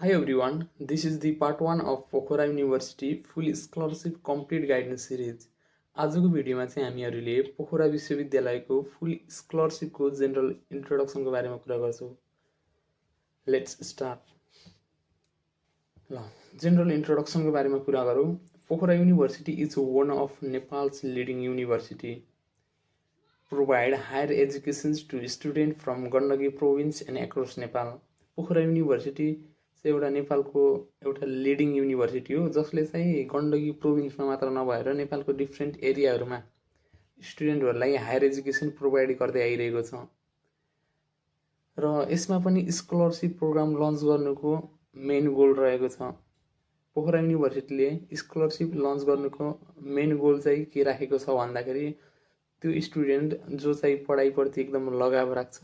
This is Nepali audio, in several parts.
Hi everyone, this is the part 1 of Pokhara University Full Scholarship Complete Guidance Series. आजको भिडियोमा चाहिँ हामीहरूले पोखरा विश्वविद्यालयको फुल स्कलरशिपको जेनरल इन्ट्रोडक्सनको बारेमा कुरा गर्छौँ। Let's start. ल जेनरल इन्ट्रोडक्सनको बारेमा कुरा गरौँ। Pokhara university is one of Nepal's leading university. Provide higher education to students from Gandaki province and across Nepal. Pokhara university चाहिँ एउटा नेपालको एउटा लिडिङ युनिभर्सिटी हो जसले चाहिँ गण्डकी प्रोभिन्समा मात्र नभएर नेपालको डिफ्रेन्ट एरियाहरूमा स्टुडेन्टहरूलाई हायर एजुकेसन प्रोभाइड गर्दै आइरहेको छ र यसमा पनि स्कलरशिप प्रोग्राम लन्च गर्नुको मेन गोल रहेको छ। पोखरा युनिभर्सिटीले स्कलरशिप लन्च गर्नुको मेन गोल चाहिँ के राखेको छ भन्दाखेरि त्यो स्टुडेन्ट जो चाहिँ पढाइप्रति एकदम लगाव राख्छ,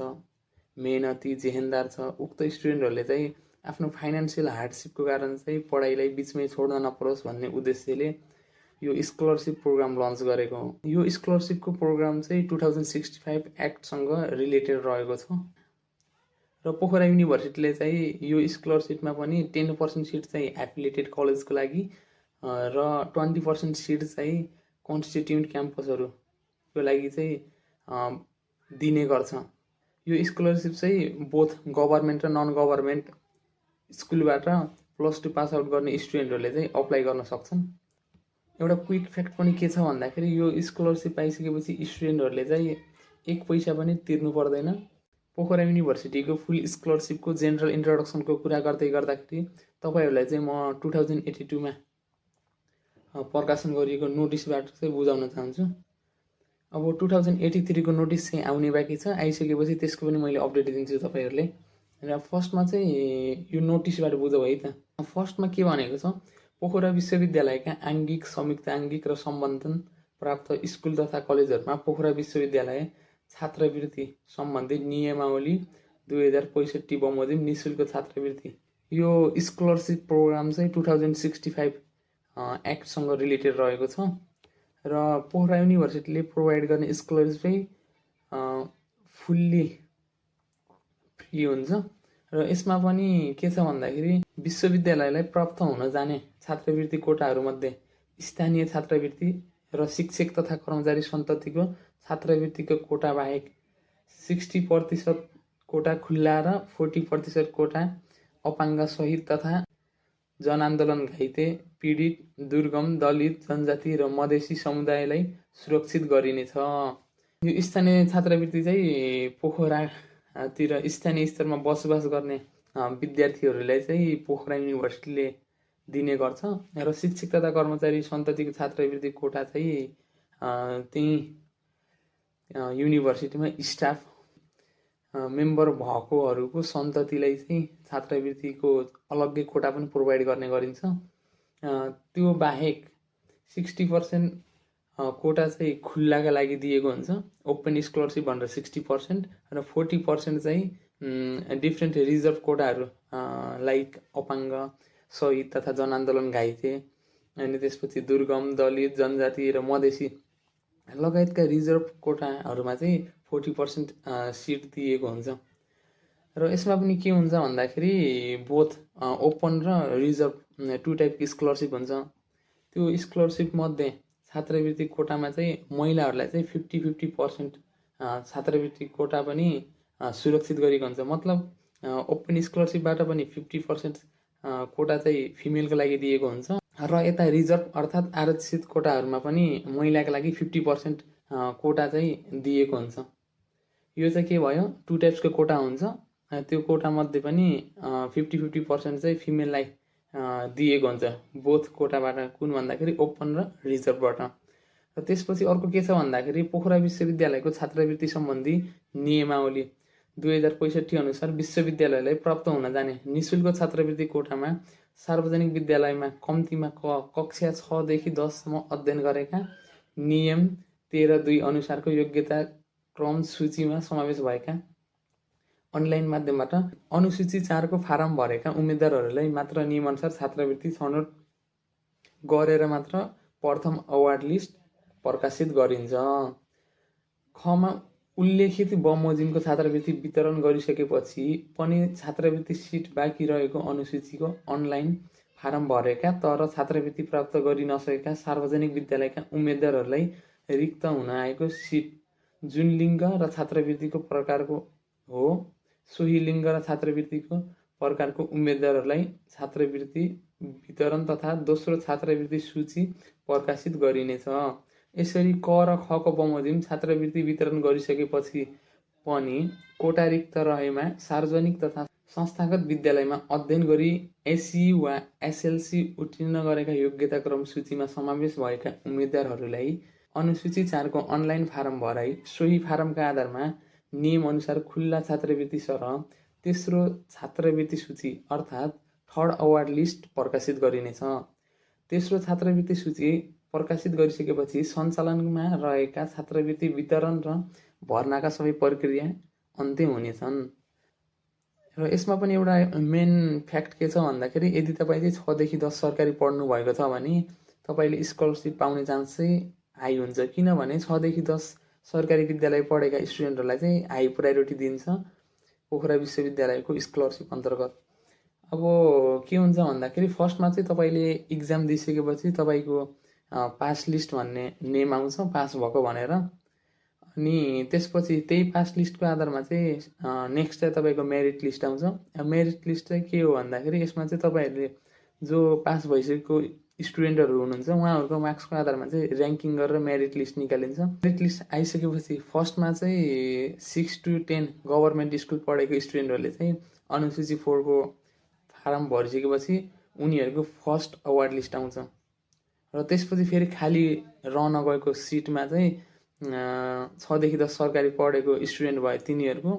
मेहनती जेहेन्दार छ, उक्त स्टुडेन्टहरूले चाहिँ आफ्नो फाइनान्सियल हार्डसिपको कारण चाहिँ पढाइलाई बिचमै छोड्न नपरोस् भन्ने उद्देश्यले यो स्कलरशिप प्रोग्राम लन्च गरेको हो। यो स्कलरशिपको प्रोग्राम चाहिँ 2065 एक्टसँग रिलेटेड रहेको छ र पोखरा युनिभर्सिटीले चाहिँ यो स्कलरशिपमा पनि 10% सिट चाहिँ एफिलिएटेड कलेजको लागि र 20% सिट चाहिँ कन्स्टिट्युएन्ट क्याम्पसहरूको लागि चाहिँ दिने गर्छ। यो स्कलरशिप चाहिँ बोथ गभर्मेन्ट र नन गभर्मेन्ट स्कुलबाट +2 पास आउट गर्ने स्टुडेन्टहरूले चाहिँ अप्लाई गर्न सक्छन्। एउटा क्विक फ्याक्ट पनि के छ भन्दाखेरि यो स्कलरशिप पाइसकेपछि स्टुडेन्टहरूले चाहिँ एक पैसा पनि तिर्नु पर्दैन। पोखरा युनिभर्सिटीको फुल स्कलरशिपको जेनरल इन्ट्रोडक्सनको कुरा गर्दाखेरि तपाईँहरूलाई चाहिँ म 2082 मा प्रकाशन गरिएको नोटिसबाट चाहिँ बुझाउन चाहन्छु। अब 2083 को नोटिस चाहिँ आउने बाँकी छ, आइसकेपछि त्यसको पनि मैले अपडेट दिन्छु तपाईँहरूले। र फर्स्टमा चाहिँ यो नोटिसबाट बुझौँ है त। फर्स्टमा के भनेको छ, पोखरा विश्वविद्यालयका आङ्गिक, संयुक्त आङ्गिक र सम्बन्धन प्राप्त स्कुल तथा कलेजहरूमा पोखरा विश्वविद्यालय छात्रवृत्ति सम्बन्धी नियमावली 2065 बमोजिम निःशुल्क छात्रवृत्ति। यो स्कलरशिप प्रोग्राम चाहिँ 2065 एक्टसँग रिलेटेड रहेको छ र पोखरा युनिभर्सिटीले प्रोभाइड गर्ने स्कलरशिप चाहिँ फुल्ली फ्री हुन्छ र यसमा पनि के छ भन्दाखेरि विश्वविद्यालयलाई प्राप्त हुन जाने छात्रवृत्ति कोटाहरूमध्ये स्थानीय छात्रवृत्ति र शिक्षक तथा कर्मचारी सन्ततिको छात्रवृत्तिको कोटा बाहेक 60% कोटा खुल्ला र 40% कोटा अपाङ्ग सहित तथा जनआन्दोलन घाइते, पीडित, दुर्गम, दलित, जनजाति र मधेसी समुदायलाई सुरक्षित गरिनेछ। यो स्थानीय छात्रवृत्ति चाहिँ पोखरातिर स्थानीय स्तरमा बसोबास गर्ने विद्यार्थीहरूलाई चाहिँ पोखरा युनिभर्सिटीले दिने गर्छ र शिक्षक तथा कर्मचारी सन्ततिको छात्रवृत्ति कोटा चाहिँ त्यही युनिभर्सिटीमा स्टाफ मेम्बर भएकोहरूको सन्ततिलाई चाहिँ छात्रवृत्तिको अलग्गै कोटा पनि प्रोभाइड गर्ने गरिन्छ। त्यो बाहेक 60% कोटा चाहिँ खुल्लाका लागि दिएको हुन्छ, ओपन स्कलरशिप भनेर 60% र 40% चाहिँ डिफ्रेन्ट रिजर्भ कोटाहरू लाइक अपाङ्ग, शहीद तथा जनआन्दोलन घाइते, अनि त्यसपछि दुर्गम, दलित, जनजाति र मधेसी लगायतका रिजर्भ कोटाहरूमा चाहिँ 40% सिट दिएको हुन्छ। र यसमा पनि के हुन्छ भन्दाखेरि बोथ ओपन र रिजर्भ 2 टाइपको स्कलरशिप हुन्छ। त्यो स्कलरशिप मध्ये छात्रवृत्ति कोटामा चाहिँ महिलाहरूलाई चाहिँ 50-50% छात्रवृत्ति कोटा पनि सुरक्षित गरिएको हुन्छ। मतलब ओपन स्कलरशिपबाट पनि 50% कोटा चाहिँ फिमेलको लागि दिएको हुन्छ र यता रिजर्भ अर्थात् आरक्षित कोटाहरूमा पनि महिलाको लागि 50% कोटा चाहिँ दिएको हुन्छ। यो चाहिँ के भयो, 2 टाइप्सको कोटा हुन्छ। त्यो कोटा मध्ये पनि 50-50% चाहिँ फिमेललाई दिएको हुन्छ, बोथ कोटाबाट। कुन भन्दाखेरि ओपन र रिजर्भबाट। र त्यसपछि अर्को के छ भन्दाखेरि पोखरा विश्वविद्यालयको छात्रवृत्ति सम्बन्धी नियमावली 2065 अनुसार विश्वविद्यालयलाई प्राप्त हुन जाने निःशुल्क छात्रवृत्ति कोटामा सार्वजनिक विद्यालयमा कम्तीमा कक्षा 6 देखि 10 सम्म अध्ययन गरेका नियम 13(2) अनुसारको योग्यता क्रम सूचीमा समावेश भएका अनलाइन माध्यमबाट अनुसूची 4 को फारम भरेका उम्मेदवारहरूलाई मात्र नियमअनुसार छात्रवृत्ति छनौट गरेर मात्र प्रथम अवार्ड लिस्ट प्रकाशित गरिन्छ। खमा उल्लेखित बमोजिमको छात्रवृत्ति वितरण गरिसकेपछि पनि छात्रवृत्ति सिट बाँकी रहेको अनुसूचीको अनलाइन फारम भरेका तर छात्रवृत्ति प्राप्त गरि नसकेका सार्वजनिक विद्यालयका उम्मेद्वारहरूलाई रिक्त हुन आएको सिट जुन लिङ्ग र छात्रवृत्तिको प्रकारको हो सोही लिङ्ग र छात्रवृत्तिको प्रकारको उम्मेद्वारहरूलाई छात्रवृत्ति वितरण तथा दोस्रो छात्रवृत्ति सूची प्रकाशित गरिनेछ। यसरी क र खको बमोजिम छात्रवृत्ति वितरण गरिसकेपछि पनि कोटा रिक्त रहेमा सार्वजनिक तथा संस्थागत विद्यालयमा अध्ययन गरी एसई वा एसएलसी उत्तीर्ण गरेका योग्यता क्रम सूचीमा समावेश भएका उम्मेद्वारहरूलाई अनुसूची 4 को अनलाइन फारम भराई सोही फारमका आधारमा नियम अनुसार खुल्ला छात्रवृत्ति सरह तेस्रो छात्रवृत्ति सूची अर्थात् थर्ड अवार्ड लिस्ट प्रकाशित गरिनेछ। तेस्रो छात्रवृत्ति सूची प्रकाशित गरिसकेपछि सञ्चालनमा रहेका छात्रवृत्ति वितरण र भर्नाका सबै प्रक्रिया अन्त्य हुनेछन्। र यसमा पनि एउटा मेन फ्याक्ट के छ भन्दाखेरि यदि तपाईँ चाहिँ 6 देखि 10 सरकारी पढ्नु भएको छ भने तपाईले स्कलरसिप पाउने चान्स चाहिँ हाई हुन्छ, किनभने 6 देखि 10 सरकारी विद्यालय पढेका स्टुडेन्टहरूलाई चाहिँ हाई प्रायोरिटी दिन्छ पोखरा विश्वविद्यालयको स्कलरसिप अन्तर्गत। अब के हुन्छ भन्दाखेरि फर्स्टमा चाहिँ तपाईले इक्जाम दिइसकेपछि तपाईको पास लिस्ट भन्ने नेम आउँछ पास भएको भनेर, अनि त्यसपछि त्यही पास लिस्टको आधारमा चाहिँ नेक्स्ट चाहिँ तपाईको मेरिट लिस्ट आउँछ। मेरिट लिस्ट चाहिँ के हो भन्दाखेरि यसमा चाहिँ तपाईहरुले जो पास भइसकेको स्टुडेन्टहरु हुनुहुन्छ उहाँहरुको मार्क्सको आधारमा चाहिँ र्याङ्किङ गरेर मेरिट लिस्ट निकालिन्छ। मेरिट लिस्ट आइसकेपछि फर्स्टमा चाहिँ 6 to 10 गभर्नमेन्ट स्कुल पढेको स्टुडेन्टहरुले चाहिँ अनुसूची 4 को फारम भरिसकेपछि उनीहरुको फर्स्ट अवार्ड लिस्ट आउँछ र त्यसपछि फेरि खाली रहन गएको सिटमा चाहिँ 6 देखि 10 सरकारी पढेको स्टुडेन्ट भए तिनीहरुको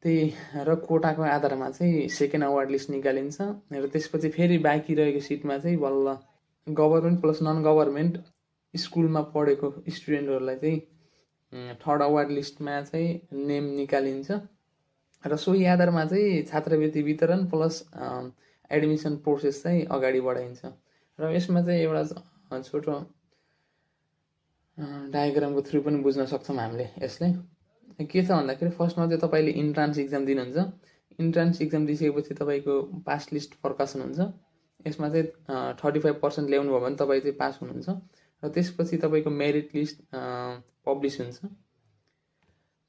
त्यही र कोटाको आधारमा चाहिँ सेकेन्ड अवार्ड लिस्ट निकालिन्छ र त्यसपछि फेरि बाँकी रहेको सिटमा चाहिँ बल्ल गभर्नमेन्ट प्लस नन गभर्नमेन्ट स्कुलमा पढेको स्टुडेन्टहरुलाई चाहिँ थर्ड अवार्ड लिस्टमा चाहिँ नेम निकालिन्छ र सोही आधारमा चाहिँ छात्रवृत्ति वितरण प्लस एडमिसन प्रोसेस चाहिँ अगाडि बढाइन्छ। र यसमा चाहिँ एउटा छोटो डायग्रामको थ्रु पनि बुझ्न सक्छौँ हामीले। यसले के छ भन्दाखेरि फर्स्टमा चाहिँ तपाईले इन्ट्रान्स एक्जाम दिनुहुन्छ। इन्ट्रान्स एक्जाम दिइसकेपछि तपाईको पास लिस्ट प्रकाशन हुन्छ। यसमा चाहिँ 35% ल्याउनु भयो भने तपाईँ चाहिँ पास हुनुहुन्छ र त्यसपछि तपाईको मेरिट लिस्ट पब्लिस हुन्छ।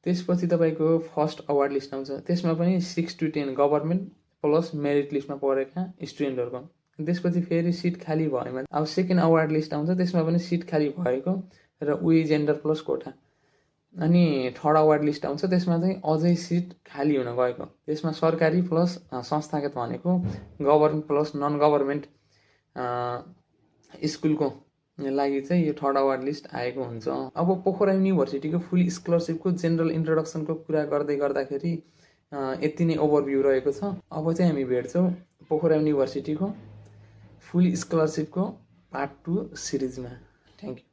त्यसपछि तपाईको फर्स्ट अवार्ड लिस्ट आउँछ। त्यसमा पनि 6 to 10 गभर्नमेन्ट प्लस मेरिट लिस्टमा परेका स्टुडेन्टहरुको। त्यसपछि फेरि सिट खाली भएमा अब सेकेन्ड अवार्ड लिस्ट आउँछ। त्यसमा पनि सिट खाली भएको र उही जेन्डर प्लस कोटा। अनि थर्ड अवार्ड लिस्ट आउँछ। त्यसमा चाहिँ अझै सिट खाली हुन गएको। त्यसमा सरकारी प्लस संस्थागत भनेको गभर्नमेन्ट प्लस नन गभर्नमेन्ट स्कुलको लागि चाहिँ यो थर्ड अवार्ड लिस्ट आएको हुन्छ। अब पोखरा युनिभर्सिटीको फुल स्कलरसिपको जेनरल इन्ट्रोडक्सनको कुरा गर्दै गर्दाखेरि यति नै ओभरभ्यू रहेको छ। अब चाहिँ हामी भेट्छौँ पोखरा युनिभर्सिटीको फुल स्कलरसिपको पार्ट 2 सिरिजमा। Thank you.